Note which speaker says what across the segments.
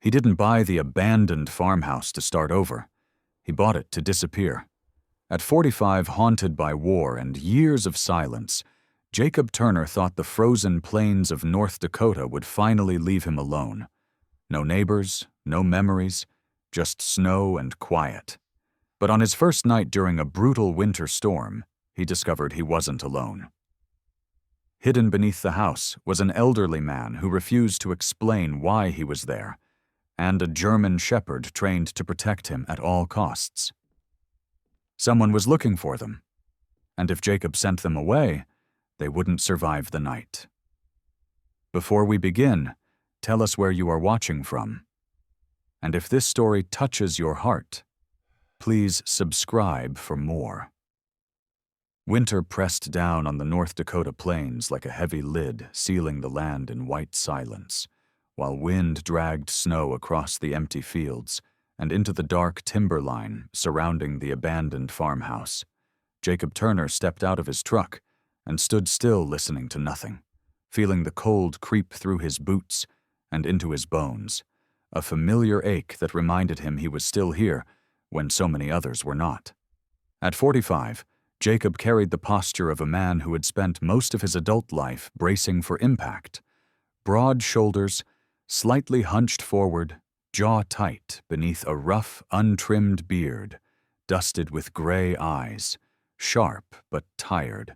Speaker 1: He didn't buy the abandoned farmhouse to start over. He bought it to disappear. At 45, haunted by war and years of silence, Jacob Turner thought the frozen plains of North Dakota would finally leave him alone. No neighbors, no memories, just snow and quiet. But on his first night during a brutal winter storm, he discovered he wasn't alone. Hidden beneath the house was an elderly man who refused to explain why he was there, and a German shepherd trained to protect him at all costs. Someone was looking for them, and if Jacob sent them away, they wouldn't survive the night. Before we begin, tell us where you are watching from. And if this story touches your heart, please subscribe for more. Winter pressed down on the North Dakota plains like a heavy lid, sealing the land in white silence, while wind dragged snow across the empty fields and into the dark timberline surrounding the abandoned farmhouse. Jacob Turner stepped out of his truck and stood still, listening to nothing, feeling the cold creep through his boots and into his bones, a familiar ache that reminded him he was still here when so many others were not. At 45, Jacob carried the posture of a man who had spent most of his adult life bracing for impact. Broad shoulders, slightly hunched forward, jaw tight beneath a rough, untrimmed beard, dusted with gray eyes, sharp but tired,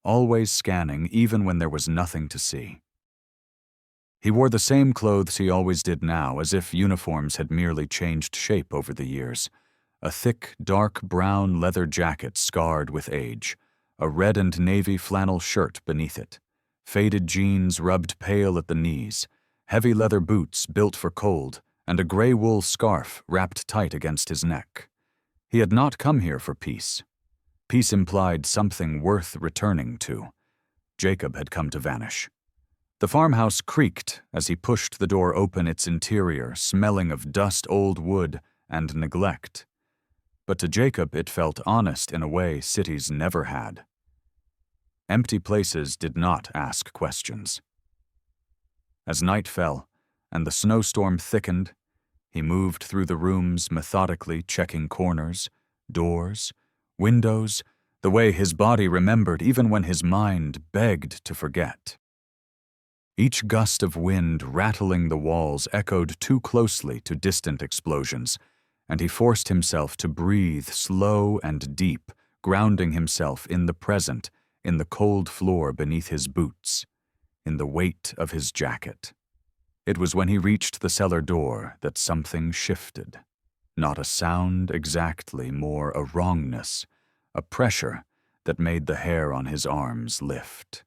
Speaker 1: always scanning even when there was nothing to see. He wore the same clothes he always did now, as if uniforms had merely changed shape over the years. A thick, dark brown leather jacket scarred with age, a red and navy flannel shirt beneath it, faded jeans rubbed pale at the knees, heavy leather boots built for cold, and a gray wool scarf wrapped tight against his neck. He had not come here for peace. Peace implied something worth returning to. Jacob had come to vanish. The farmhouse creaked as he pushed the door open, its interior smelling of dust, old wood, and neglect. But to Jacob it felt honest in a way cities never had. Empty places did not ask questions. As night fell and the snowstorm thickened, he moved through the rooms methodically, checking corners, doors, windows, the way his body remembered even when his mind begged to forget. Each gust of wind rattling the walls echoed too closely to distant explosions, and he forced himself to breathe slow and deep, grounding himself in the present, in the cold floor beneath his boots, in the weight of his jacket. It was when he reached the cellar door that something shifted. Not a sound exactly, more a wrongness, a pressure that made the hair on his arms lift.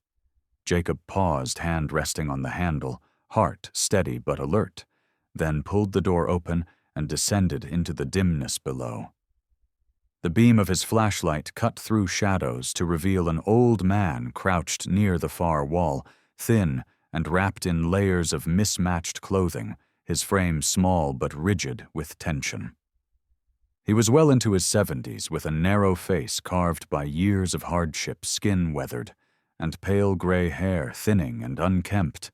Speaker 1: Jacob paused, hand resting on the handle, heart steady but alert, then pulled the door open and descended into the dimness below. The beam of his flashlight cut through shadows to reveal an old man crouched near the far wall, thin and wrapped in layers of mismatched clothing, his frame small but rigid with tension. He was well into his 70s, with a narrow face carved by years of hardship, skin weathered, and pale gray hair thinning and unkempt.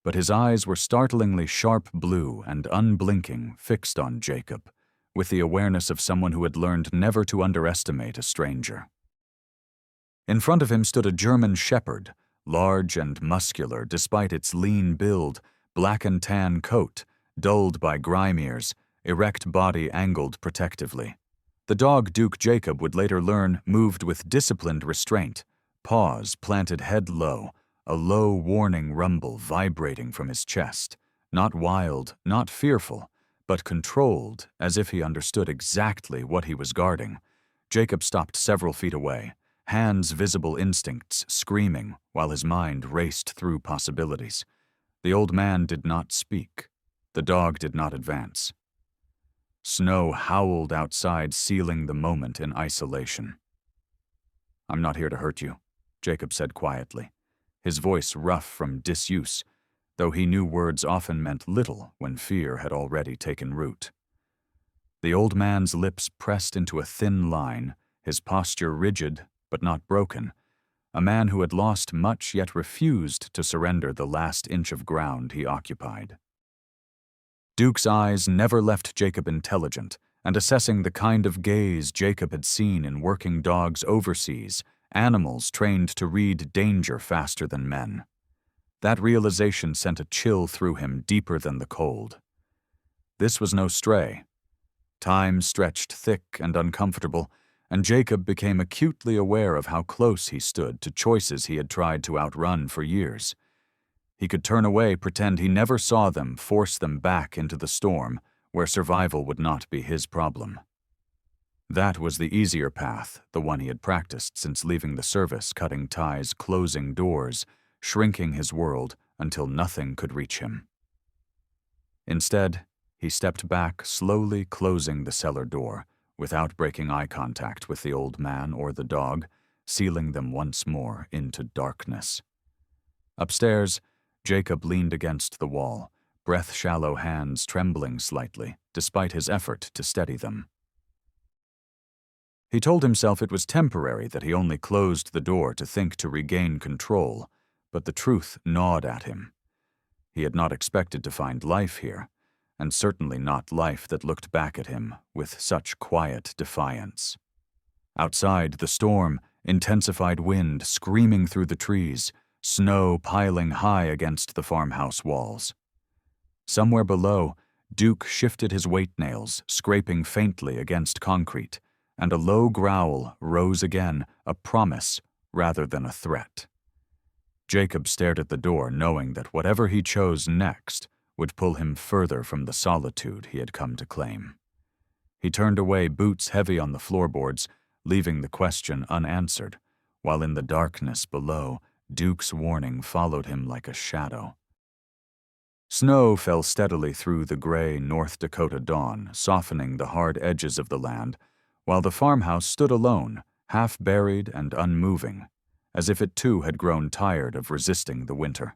Speaker 1: But his eyes were startlingly sharp blue and unblinking, fixed on Jacob, with the awareness of someone who had learned never to underestimate a stranger. In front of him stood a German shepherd, large and muscular despite its lean build, black and tan coat, dulled by grime ears, erect body angled protectively. The dog Duke Jacob would later learn moved with disciplined restraint, paws planted head low, a low warning rumble vibrating from his chest, not wild, not fearful, but controlled, as if he understood exactly what he was guarding. Jacob stopped several feet away, hands visible instincts screaming while his mind raced through possibilities. The old man did not speak. The dog did not advance. Snow howled outside, sealing the moment in isolation. "I'm not here to hurt you," Jacob said quietly, his voice rough from disuse, though he knew words often meant little when fear had already taken root. The old man's lips pressed into a thin line, his posture rigid but not broken, a man who had lost much yet refused to surrender the last inch of ground he occupied. Duke's eyes never left Jacob intelligent, and assessing the kind of gaze Jacob had seen in working dogs overseas, animals trained to read danger faster than men. That realization sent a chill through him deeper than the cold. This was no stray. Time stretched thick and uncomfortable, and Jacob became acutely aware of how close he stood to choices he had tried to outrun for years. He could turn away, pretend he never saw them, force them back into the storm, where survival would not be his problem. That was the easier path, the one he had practiced since leaving the service, cutting ties, closing doors, shrinking his world until nothing could reach him. Instead, he stepped back, slowly closing the cellar door, without breaking eye contact with the old man or the dog, sealing them once more into darkness. Upstairs, Jacob leaned against the wall, breath-shallow hands trembling slightly, despite his effort to steady them. He told himself it was temporary, that he only closed the door to think to regain control, but the truth gnawed at him. He had not expected to find life here, and certainly not life that looked back at him with such quiet defiance. Outside, the storm, intensified wind screaming through the trees, snow piling high against the farmhouse walls. Somewhere below, Duke shifted his weight nails, scraping faintly against concrete, and a low growl rose again, a promise rather than a threat. Jacob stared at the door, knowing that whatever he chose next would pull him further from the solitude he had come to claim. He turned away, boots heavy on the floorboards, leaving the question unanswered, while in the darkness below, Duke's warning followed him like a shadow. Snow fell steadily through the gray North Dakota dawn, softening the hard edges of the land, while the farmhouse stood alone, half-buried and unmoving, as if it too had grown tired of resisting the winter.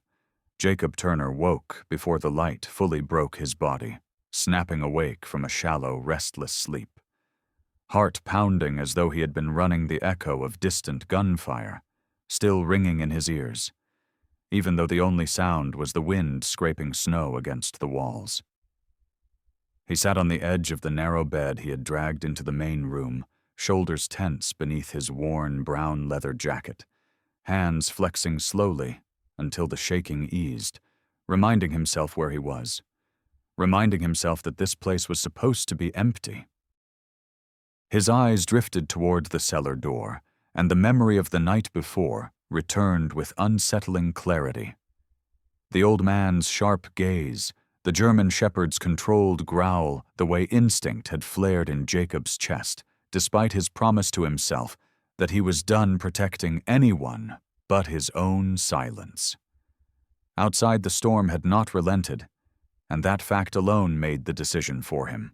Speaker 1: Jacob Turner woke before the light fully broke his body, snapping awake from a shallow, restless sleep. Heart pounding as though he had been running the echo of distant gunfire, still ringing in his ears, even though the only sound was the wind scraping snow against the walls. He sat on the edge of the narrow bed he had dragged into the main room, shoulders tense beneath his worn brown leather jacket, hands flexing slowly until the shaking eased, reminding himself where he was, reminding himself that this place was supposed to be empty. His eyes drifted toward the cellar door, and the memory of the night before returned with unsettling clarity. The old man's sharp gaze, the German shepherd's controlled growl, the way instinct had flared in Jacob's chest, despite his promise to himself that he was done protecting anyone but his own silence. Outside, the storm had not relented, and that fact alone made the decision for him.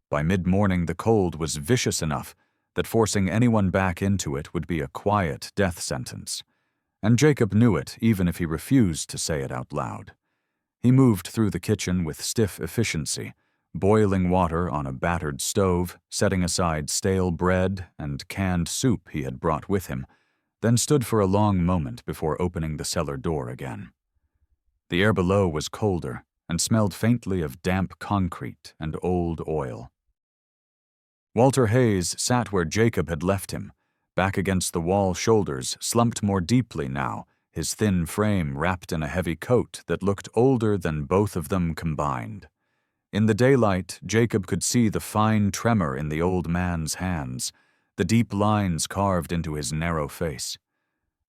Speaker 1: By mid-morning, the cold was vicious enough that forcing anyone back into it would be a quiet death sentence, and Jacob knew it even if he refused to say it out loud. He moved through the kitchen with stiff efficiency, boiling water on a battered stove, setting aside stale bread and canned soup he had brought with him, then stood for a long moment before opening the cellar door again. The air below was colder and smelled faintly of damp concrete and old oil. Walter Hayes sat where Jacob had left him, back against the wall, shoulders slumped more deeply now, his thin frame wrapped in a heavy coat that looked older than both of them combined. In the daylight, Jacob could see the fine tremor in the old man's hands, the deep lines carved into his narrow face.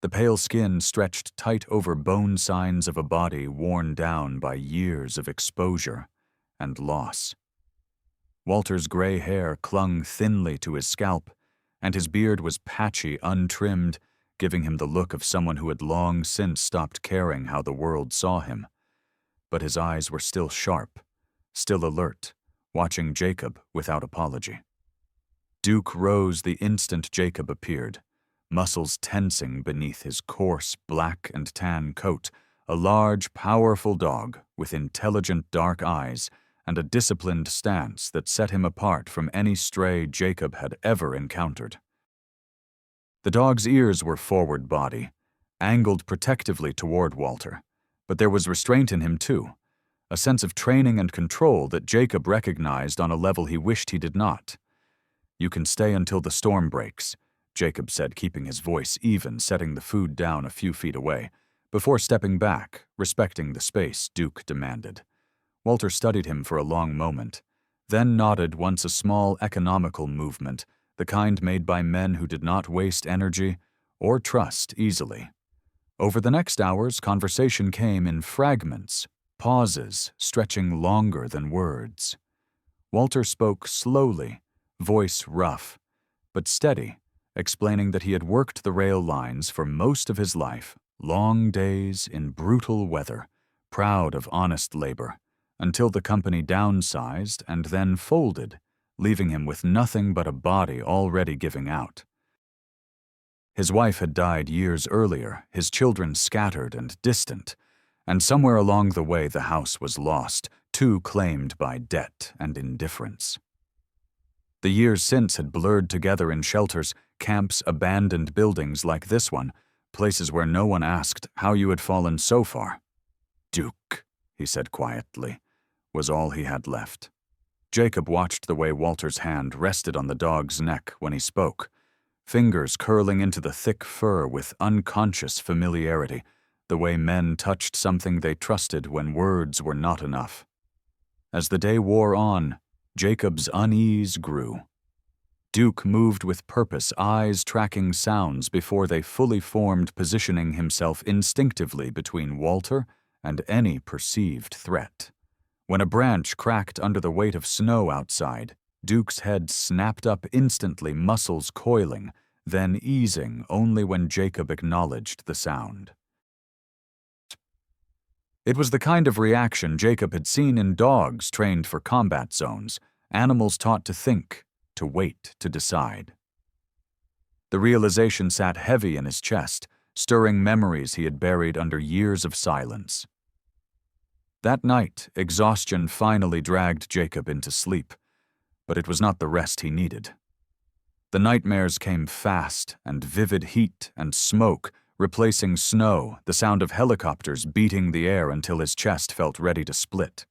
Speaker 1: The pale skin stretched tight over bone signs of a body worn down by years of exposure and loss. Walter's gray hair clung thinly to his scalp, and his beard was patchy, untrimmed, giving him the look of someone who had long since stopped caring how the world saw him. But his eyes were still sharp, still alert, watching Jacob without apology. Duke rose the instant Jacob appeared, muscles tensing beneath his coarse black and tan coat, a large, powerful dog with intelligent dark eyes and a disciplined stance that set him apart from any stray Jacob had ever encountered. The dog's ears were forward body, angled protectively toward Walter, but there was restraint in him too, a sense of training and control that Jacob recognized on a level he wished he did not. "You can stay until the storm breaks," Jacob said, keeping his voice even, setting the food down a few feet away, before stepping back, respecting the space Duke demanded. Walter studied him for a long moment, then nodded once, a small economical movement, the kind made by men who did not waste energy or trust easily. Over the next hours, conversation came in fragments, pauses stretching longer than words. Walter spoke slowly, voice rough, but steady, explaining that he had worked the rail lines for most of his life, long days in brutal weather, proud of honest labor, until the company downsized and then folded, leaving him with nothing but a body already giving out. His wife had died years earlier, his children scattered and distant, and somewhere along the way the house was lost, too claimed by debt and indifference. The years since had blurred together in shelters, camps, abandoned buildings like this one, places where no one asked how you had fallen so far. "Duke," he said quietly, was all he had left. Jacob watched the way Walter's hand rested on the dog's neck when he spoke, fingers curling into the thick fur with unconscious familiarity, the way men touched something they trusted when words were not enough. As the day wore on, Jacob's unease grew. Duke moved with purpose, eyes tracking sounds before they fully formed, positioning himself instinctively between Walter and any perceived threat. When a branch cracked under the weight of snow outside, Duke's head snapped up instantly, muscles coiling, then easing only when Jacob acknowledged the sound. It was the kind of reaction Jacob had seen in dogs trained for combat zones, animals taught to think, to wait, to decide. The realization sat heavy in his chest, stirring memories he had buried under years of silence. That night, exhaustion finally dragged Jacob into sleep, but it was not the rest he needed. The nightmares came fast, and vivid heat and smoke, replacing snow, the sound of helicopters beating the air until his chest felt ready to split.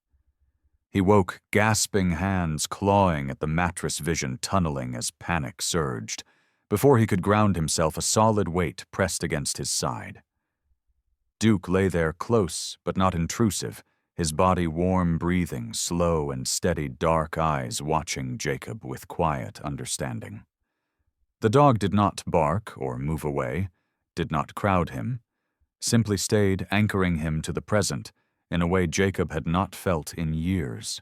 Speaker 1: He woke, gasping, hands clawing at the mattress, vision tunneling as panic surged. Before he could ground himself, a solid weight pressed against his side. Duke lay there, close but not intrusive, his body warm, breathing, slow and steady, dark eyes watching Jacob with quiet understanding. The dog did not bark or move away, did not crowd him, simply stayed, anchoring him to the present in a way Jacob had not felt in years.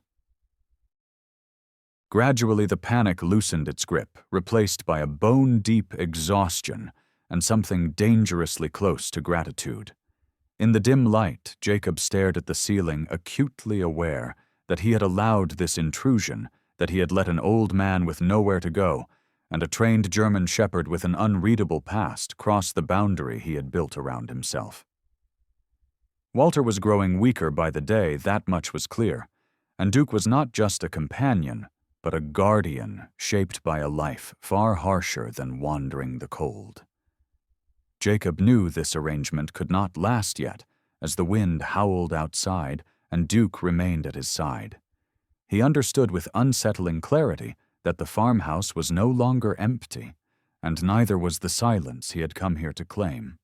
Speaker 1: Gradually the panic loosened its grip, replaced by a bone-deep exhaustion and something dangerously close to gratitude. In the dim light, Jacob stared at the ceiling, acutely aware that he had allowed this intrusion, that he had let an old man with nowhere to go and a trained German shepherd with an unreadable past cross the boundary he had built around himself. Walter was growing weaker by the day, that much was clear, and Duke was not just a companion, but a guardian shaped by a life far harsher than wandering the cold. Jacob knew this arrangement could not last yet, as the wind howled outside and Duke remained at his side. He understood with unsettling clarity that the farmhouse was no longer empty, and neither was the silence he had come here to claim.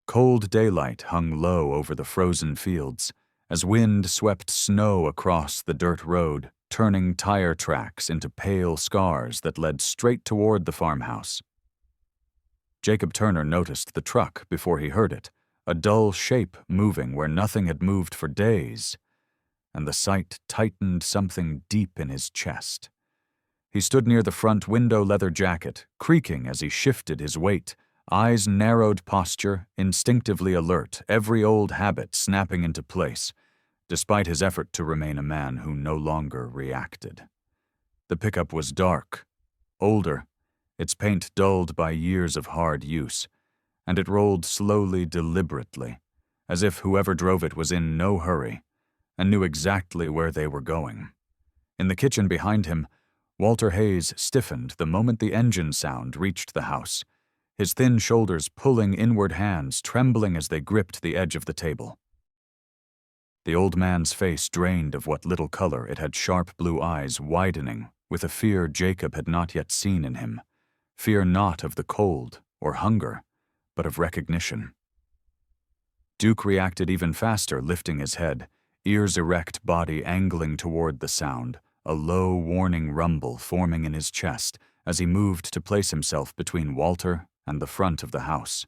Speaker 1: Cold daylight hung low over the frozen fields, as wind swept snow across the dirt road, turning tire tracks into pale scars that led straight toward the farmhouse. Jacob Turner noticed the truck before he heard it, a dull shape moving where nothing had moved for days, and the sight tightened something deep in his chest. He stood near the front window leather jacket, creaking as he shifted his weight, eyes narrowed, posture instinctively alert, every old habit snapping into place, despite his effort to remain a man who no longer reacted. The pickup was dark, older, its paint dulled by years of hard use, and it rolled slowly, deliberately, as if whoever drove it was in no hurry and knew exactly where they were going. In the kitchen behind him, Walter Hayes stiffened the moment the engine sound reached the house, his thin shoulders pulling inward, hands trembling as they gripped the edge of the table. The old man's face drained of what little color it had, sharp blue eyes widening with a fear Jacob had not yet seen in him. Fear not of the cold or hunger, but of recognition. Duke reacted even faster, lifting his head, ears erect, body angling toward the sound, a low, warning rumble forming in his chest as he moved to place himself between Walter and the front of the house.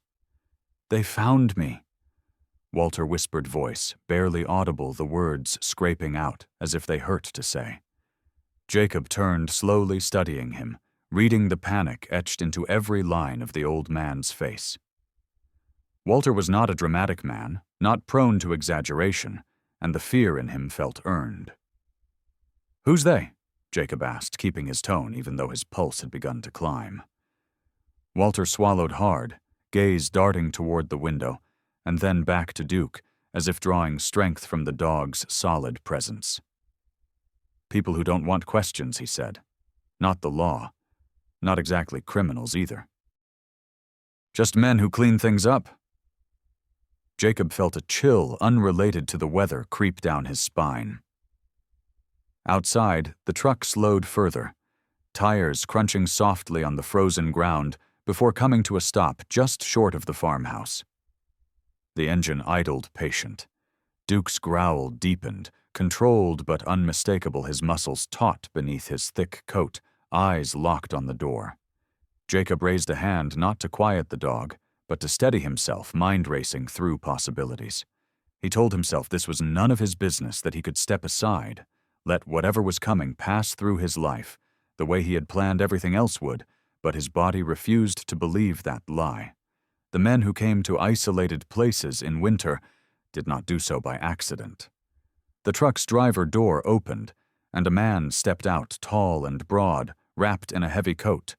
Speaker 1: "They found me," Walter whispered voice, barely audible, the words scraping out as if they hurt to say. Jacob turned, slowly studying him, reading the panic etched into every line of the old man's face. Walter was not a dramatic man, not prone to exaggeration, and the fear in him felt earned. "Who's they?" Jacob asked, keeping his tone even though his pulse had begun to climb. Walter swallowed hard, gaze darting toward the window, and then back to Duke, as if drawing strength from the dog's solid presence. "People who don't want questions," he said. "Not the law. Not exactly criminals either. Just men who clean things up." Jacob felt a chill unrelated to the weather creep down his spine. Outside, the truck slowed further, tires crunching softly on the frozen ground before coming to a stop just short of the farmhouse. The engine idled patient. Duke's growl deepened, controlled but unmistakable, his muscles taut beneath his thick coat, eyes locked on the door. Jacob raised a hand not to quiet the dog, but to steady himself, mind racing through possibilities. He told himself this was none of his business, that he could step aside, let whatever was coming pass through his life, the way he had planned everything else would, but his body refused to believe that lie. The men who came to isolated places in winter did not do so by accident. The truck's driver door opened, and a man stepped out, tall and broad, wrapped in a heavy coat,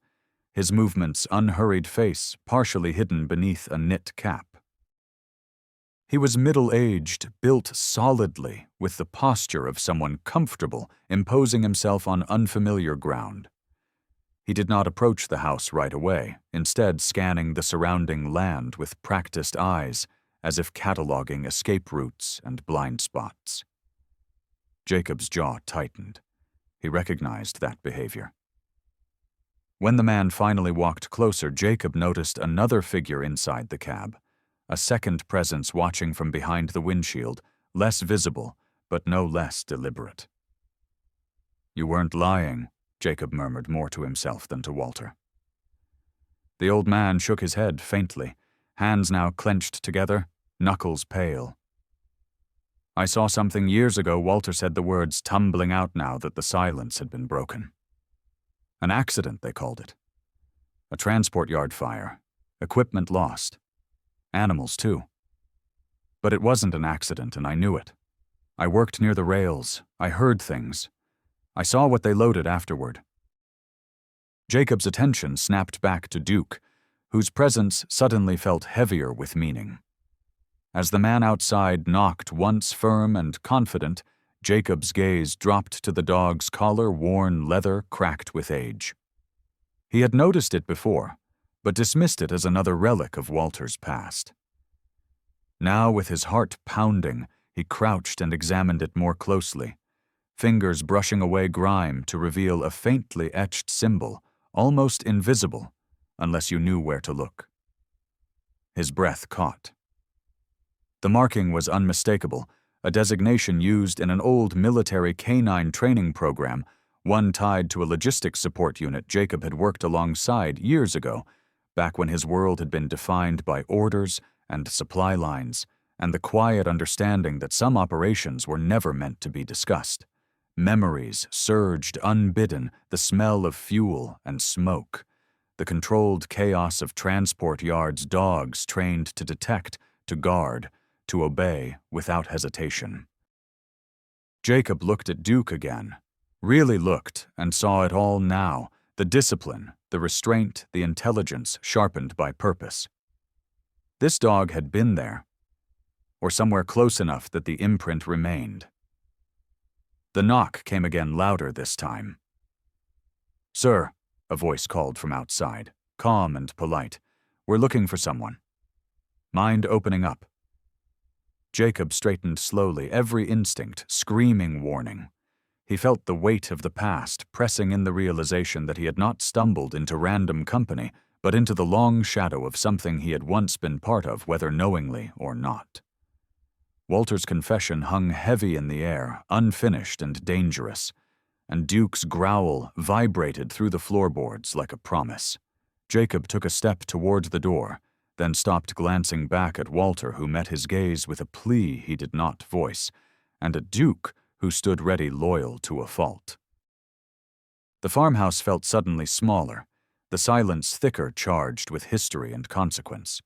Speaker 1: his movements unhurried, face partially hidden beneath a knit cap. He was middle-aged, built solidly, with the posture of someone comfortable, imposing himself on unfamiliar ground. He did not approach the house right away, instead scanning the surrounding land with practiced eyes, as if cataloging escape routes and blind spots. Jacob's jaw tightened. He recognized that behavior. When the man finally walked closer, Jacob noticed another figure inside the cab, a second presence watching from behind the windshield, less visible, but no less deliberate. "You weren't lying," Jacob murmured, more to himself than to Walter. The old man shook his head faintly, hands now clenched together, knuckles pale. "I saw something years ago," Walter said, the words tumbling out now that the silence had been broken. "An accident, they called it. A transport yard fire. Equipment lost. Animals, too. But it wasn't an accident, and I knew it. I worked near the rails. I heard things. I saw what they loaded afterward." Jacob's attention snapped back to Duke, whose presence suddenly felt heavier with meaning. As the man outside knocked, once firm and confident, Jacob's gaze dropped to the dog's collar, worn leather cracked with age. He had noticed it before, but dismissed it as another relic of Walter's past. Now, with his heart pounding, he crouched and examined it more closely, fingers brushing away grime to reveal a faintly etched symbol, almost invisible, unless you knew where to look. His breath caught. The marking was unmistakable, a designation used in an old military canine training program, one tied to a logistics support unit Jacob had worked alongside years ago, back when his world had been defined by orders and supply lines, and the quiet understanding that some operations were never meant to be discussed. Memories surged unbidden, the smell of fuel and smoke, the controlled chaos of transport yards, dogs trained to detect, to guard, to obey without hesitation. Jacob looked at Duke again, really looked, and saw it all now, the discipline, the restraint, the intelligence sharpened by purpose. This dog had been there, or somewhere close enough that the imprint remained. The knock came again, louder this time. "Sir," a voice called from outside, calm and polite, "we're looking for someone. Mind opening up?" Jacob straightened slowly, every instinct screaming warning. He felt the weight of the past pressing in the realization that he had not stumbled into random company, but into the long shadow of something he had once been part of, whether knowingly or not. Walter's confession hung heavy in the air, unfinished and dangerous, and Duke's growl vibrated through the floorboards like a promise. Jacob took a step toward the door, then stopped, glancing back at Walter, who met his gaze with a plea he did not voice, and at Duke, who stood ready, loyal to a fault. The farmhouse felt suddenly smaller, the silence thicker, charged with history and consequence.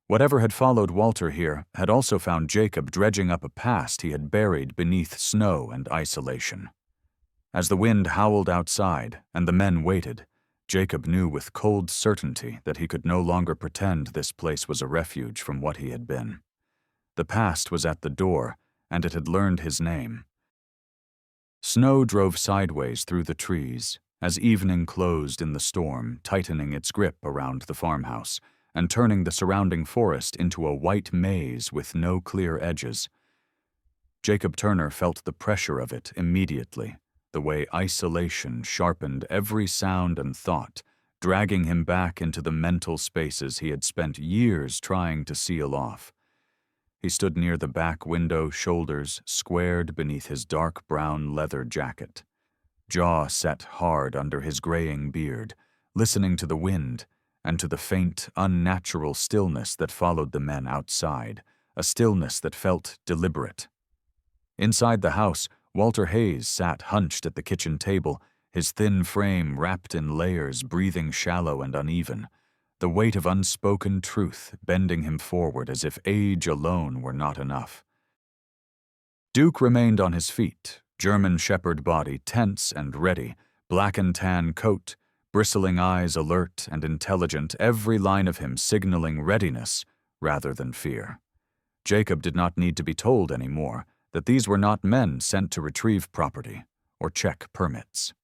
Speaker 1: Whatever had followed Walter here had also found Jacob dredging up a past he had buried beneath snow and isolation. As the wind howled outside and the men waited, Jacob knew with cold certainty that he could no longer pretend this place was a refuge from what he had been. The past was at the door, and it had learned his name. Snow drove sideways through the trees as evening closed in the storm, tightening its grip around the farmhouse and turning the surrounding forest into a white maze with no clear edges. Jacob Turner felt the pressure of it immediately, the way isolation sharpened every sound and thought, dragging him back into the mental spaces he had spent years trying to seal off. He stood near the back window, shoulders squared beneath his dark brown leather jacket, jaw set hard under his graying beard, listening to the wind and to the faint, unnatural stillness that followed the men outside, a stillness that felt deliberate. Inside the house, Walter Hayes sat hunched at the kitchen table, his thin frame wrapped in layers, breathing shallow and uneven, the weight of unspoken truth bending him forward as if age alone were not enough. Duke remained on his feet, German shepherd body tense and ready, black and tan coat, bristling eyes alert and intelligent, every line of him signaling readiness rather than fear. Jacob did not need to be told any more that these were not men sent to retrieve property or check permits.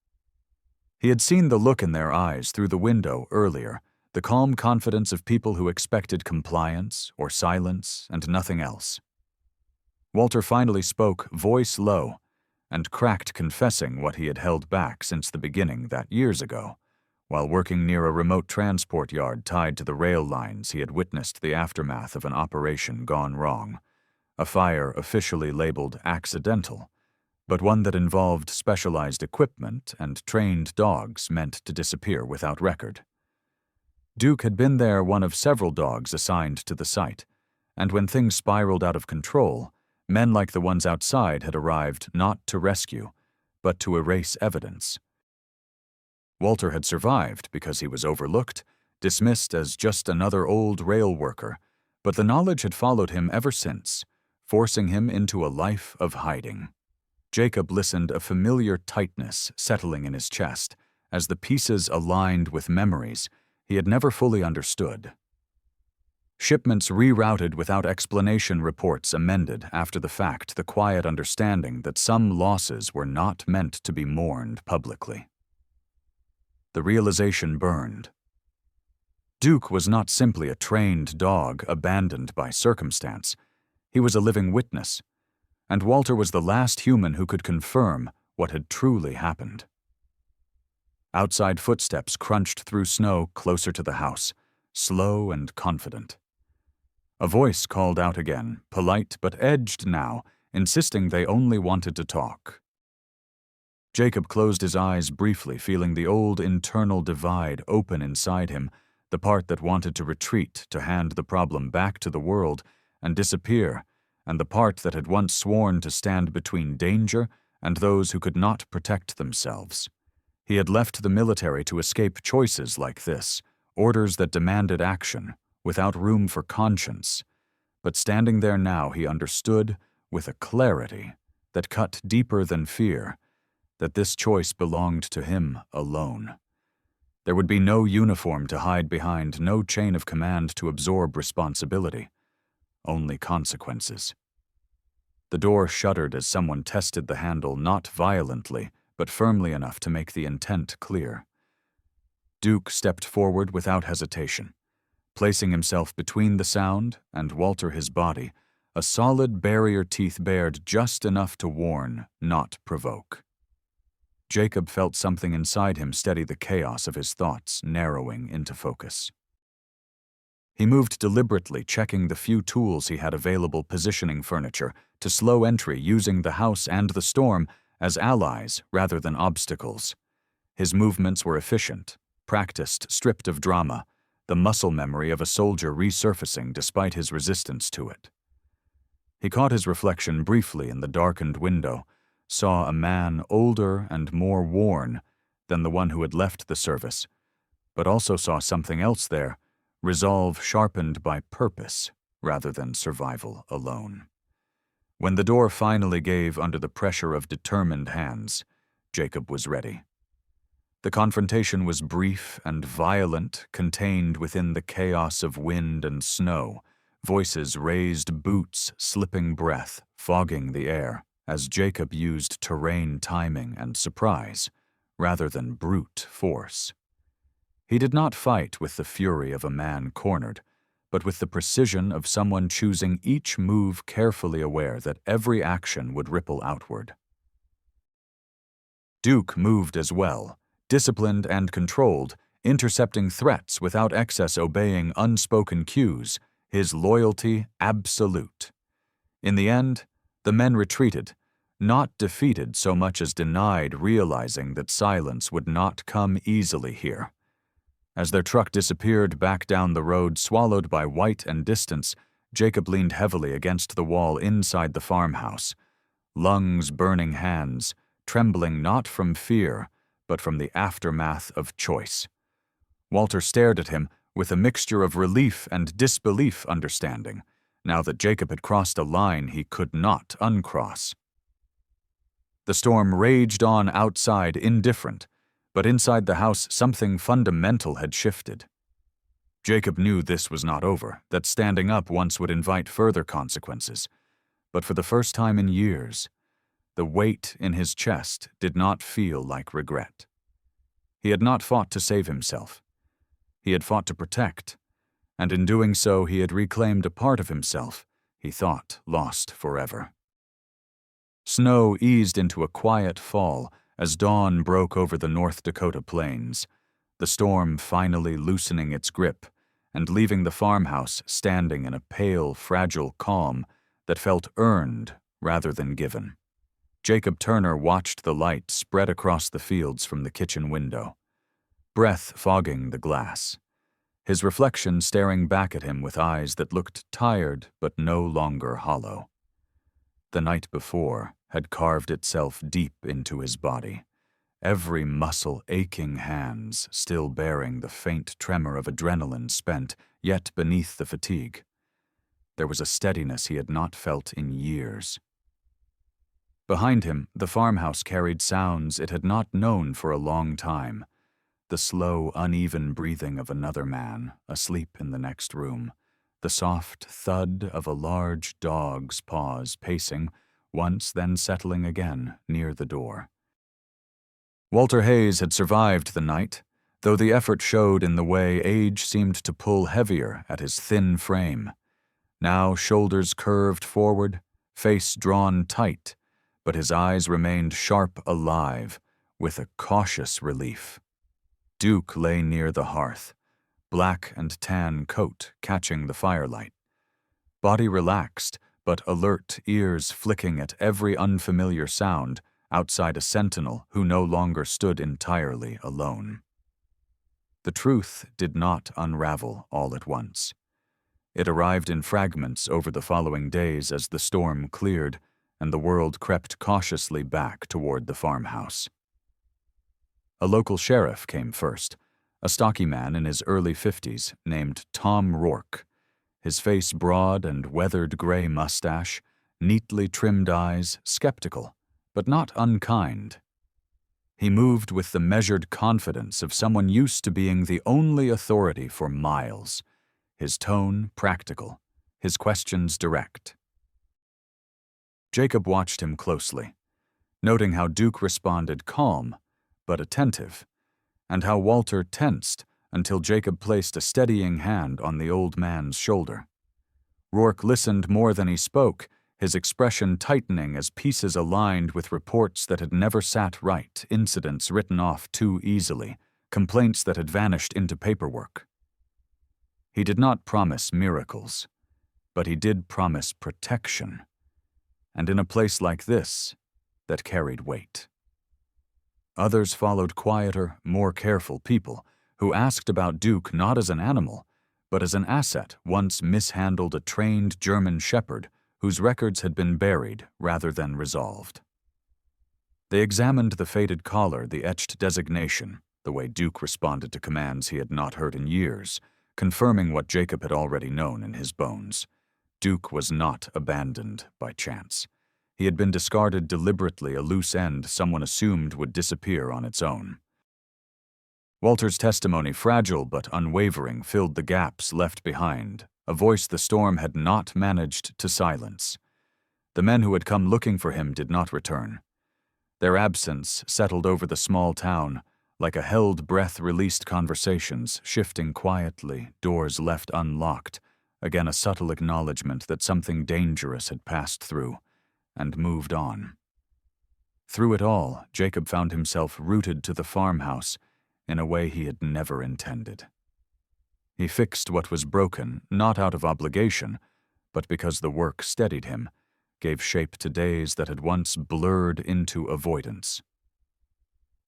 Speaker 1: He had seen the look in their eyes through the window earlier, the calm confidence of people who expected compliance or silence and nothing else. Walter finally spoke, voice low, and cracked, confessing what he had held back since the beginning that years ago, while working near a remote transport yard tied to the rail lines he had witnessed the aftermath of an operation gone wrong. A fire officially labeled accidental, but one that involved specialized equipment and trained dogs meant to disappear without record. Duke had been there, one of several dogs assigned to the site, and when things spiraled out of control, men like the ones outside had arrived not to rescue, but to erase evidence. Walter had survived because he was overlooked, dismissed as just another old rail worker, but the knowledge had followed him ever since, forcing him into a life of hiding. Jacob listened, a familiar tightness settling in his chest as the pieces aligned with memories he had never fully understood. Shipments rerouted without explanation, reports amended after the fact, the quiet understanding that some losses were not meant to be mourned publicly. The realization burned. Duke was not simply a trained dog abandoned by circumstance. He was a living witness, and Walter was the last human who could confirm what had truly happened. Outside footsteps crunched through snow closer to the house, slow and confident. A voice called out again, polite but edged now, insisting they only wanted to talk. Jacob closed his eyes briefly, feeling the old internal divide open inside him, the part that wanted to retreat, to hand the problem back to the world and disappear, and the part that had once sworn to stand between danger and those who could not protect themselves. He had left the military to escape choices like this, orders that demanded action, without room for conscience. But standing there now, he understood, with a clarity that cut deeper than fear, that this choice belonged to him alone. There would be no uniform to hide behind, no chain of command to absorb responsibility. Only consequences. The door shuddered as someone tested the handle, not violently, but firmly enough to make the intent clear. Duke stepped forward without hesitation, placing himself between the sound and Walter, his body, a solid barrier teeth bared just enough to warn, not provoke. Jacob felt something inside him steady the chaos of his thoughts, narrowing into focus. He moved deliberately, checking the few tools he had available, positioning furniture to slow entry, using the house and the storm as allies rather than obstacles. His movements were efficient, practiced, stripped of drama, the muscle memory of a soldier resurfacing despite his resistance to it. He caught his reflection briefly in the darkened window, saw a man older and more worn than the one who had left the service, but also saw something else there, resolve sharpened by purpose rather than survival alone. When the door finally gave under the pressure of determined hands, Jacob was ready. The confrontation was brief and violent, contained within the chaos of wind and snow, voices raised, boots, slipping breath, fogging the air, as Jacob used terrain timing and surprise, rather than brute force. He did not fight with the fury of a man cornered, but with the precision of someone choosing each move, carefully aware that every action would ripple outward. Duke moved as well, disciplined and controlled, intercepting threats without excess, obeying unspoken cues, his loyalty absolute. In the end, the men retreated, not defeated so much as denied, realizing that silence would not come easily here. As their truck disappeared back down the road, swallowed by white and distance, Jacob leaned heavily against the wall inside the farmhouse, lungs burning, hands trembling not from fear, but from the aftermath of choice. Walter stared at him with a mixture of relief and disbelief, understanding, now that Jacob had crossed a line he could not uncross. The storm raged on outside, indifferent, but inside the house something fundamental had shifted. Jacob knew this was not over, that standing up once would invite further consequences, but for the first time in years, the weight in his chest did not feel like regret. He had not fought to save himself. He had fought to protect, and in doing so he had reclaimed a part of himself he thought lost forever. Snow eased into a quiet fall as dawn broke over the North Dakota plains, the storm finally loosening its grip and leaving the farmhouse standing in a pale, fragile calm that felt earned rather than given. Jacob Turner watched the light spread across the fields from the kitchen window, breath fogging the glass, his reflection staring back at him with eyes that looked tired but no longer hollow. The night before had carved itself deep into his body, every muscle aching, hands still bearing the faint tremor of adrenaline spent, yet beneath the fatigue. There was a steadiness he had not felt in years. Behind him, the farmhouse carried sounds it had not known for a long time, the slow, uneven breathing of another man asleep in the next room, the soft thud of a large dog's paws pacing, once then settling again near the door. Walter Hayes had survived the night, though the effort showed in the way age seemed to pull heavier at his thin frame. Now shoulders curved forward, face drawn tight, but his eyes remained sharp, alive, with a cautious relief. Duke lay near the hearth, black and tan coat catching the firelight. Body relaxed, but alert, ears flicking at every unfamiliar sound outside a sentinel who no longer stood entirely alone. The truth did not unravel all at once. It arrived in fragments over the following days as the storm cleared and the world crept cautiously back toward the farmhouse. A local sheriff came first, a stocky man in his early 50s named Tom Rourke, his face broad and weathered gray mustache, neatly trimmed eyes, skeptical, but not unkind. He moved with the measured confidence of someone used to being the only authority for miles, his tone practical, his questions direct. Jacob watched him closely, noting how Duke responded calm but attentive, and how Walter tensed until Jacob placed a steadying hand on the old man's shoulder. Rourke listened more than he spoke, his expression tightening as pieces aligned with reports that had never sat right, incidents written off too easily, complaints that had vanished into paperwork. He did not promise miracles, but he did promise protection, and in a place like this, that carried weight. Others followed quieter, more careful people who asked about Duke not as an animal, but as an asset once mishandled, a trained German shepherd whose records had been buried rather than resolved. They examined the faded collar, the etched designation, the way Duke responded to commands he had not heard in years, confirming what Jacob had already known in his bones. Duke was not abandoned by chance. He had been discarded deliberately, a loose end someone assumed would disappear on its own. Walter's testimony, fragile but unwavering, filled the gaps left behind, a voice the storm had not managed to silence. The men who had come looking for him did not return. Their absence settled over the small town, like a held breath released conversations, shifting quietly, doors left unlocked, again a subtle acknowledgement that something dangerous had passed through and moved on. Through it all, Jacob found himself rooted to the farmhouse in a way he had never intended. He fixed what was broken, not out of obligation, but because the work steadied him, gave shape to days that had once blurred into avoidance.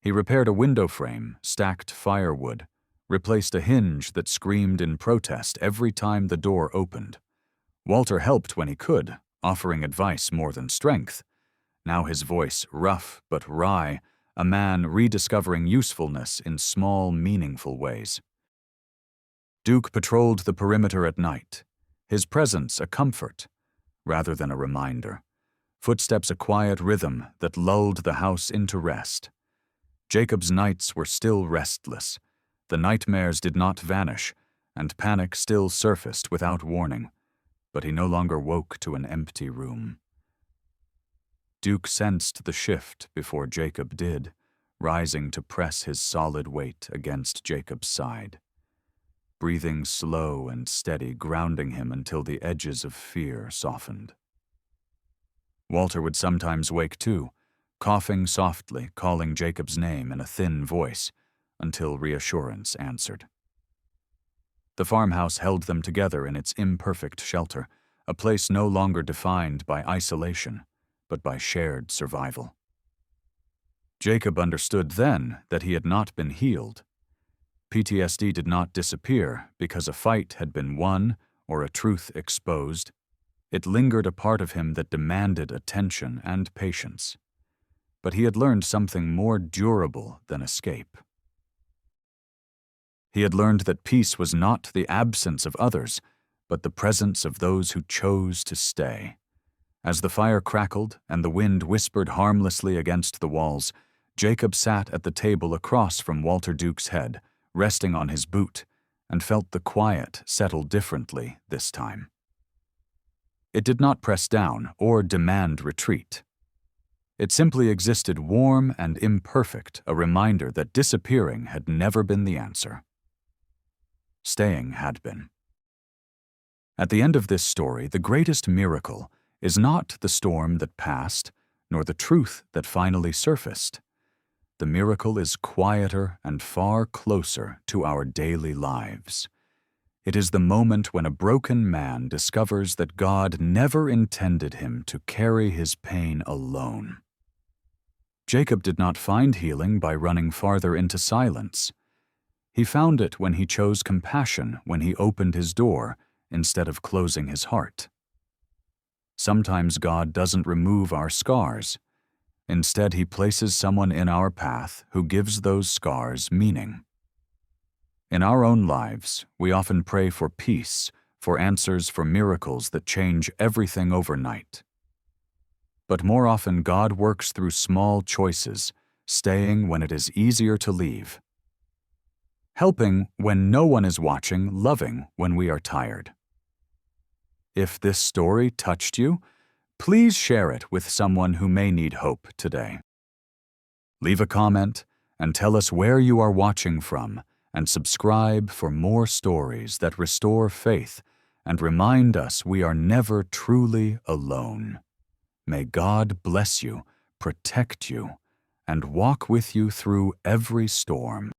Speaker 1: He repaired a window frame, stacked firewood, replaced a hinge that screamed in protest every time the door opened. Walter helped when he could, offering advice more than strength. Now his voice rough but wry, a man rediscovering usefulness in small, meaningful ways. Duke patrolled the perimeter at night, his presence a comfort rather than a reminder, footsteps a quiet rhythm that lulled the house into rest. Jacob's nights were still restless. The nightmares did not vanish, and panic still surfaced without warning, but he no longer woke to an empty room. Duke sensed the shift before Jacob did, rising to press his solid weight against Jacob's side. Breathing slow and steady, grounding him until the edges of fear softened. Walter would sometimes wake too, coughing softly, calling Jacob's name in a thin voice, until reassurance answered. The farmhouse held them together in its imperfect shelter, a place no longer defined by isolation, but by shared survival. Jacob understood then that he had not been healed. PTSD did not disappear because a fight had been won or a truth exposed. It lingered a part of him that demanded attention and patience. But he had learned something more durable than escape. He had learned that peace was not the absence of others, but the presence of those who chose to stay. As the fire crackled and the wind whispered harmlessly against the walls, Jacob sat at the table across from Walter Duke's head, resting on his boot, and felt the quiet settle differently this time. It did not press down or demand retreat. It simply existed warm and imperfect, a reminder that disappearing had never been the answer. Staying had been. At the end of this story, the greatest miracle is not the storm that passed, nor the truth that finally surfaced. The miracle is quieter and far closer to our daily lives. It is the moment when a broken man discovers that God never intended him to carry his pain alone. Jacob did not find healing by running farther into silence. He found it when he chose compassion, when he opened his door instead of closing his heart. Sometimes God doesn't remove our scars. Instead, he places someone in our path who gives those scars meaning. In our own lives, we often pray for peace, for answers, for miracles that change everything overnight. But more often, God works through small choices, staying when it is easier to leave, helping when no one is watching, loving when we are tired. If this story touched you, please share it with someone who may need hope today. Leave a comment and tell us where you are watching from, and subscribe for more stories that restore faith and remind us we are never truly alone. May God bless you, protect you, and walk with you through every storm.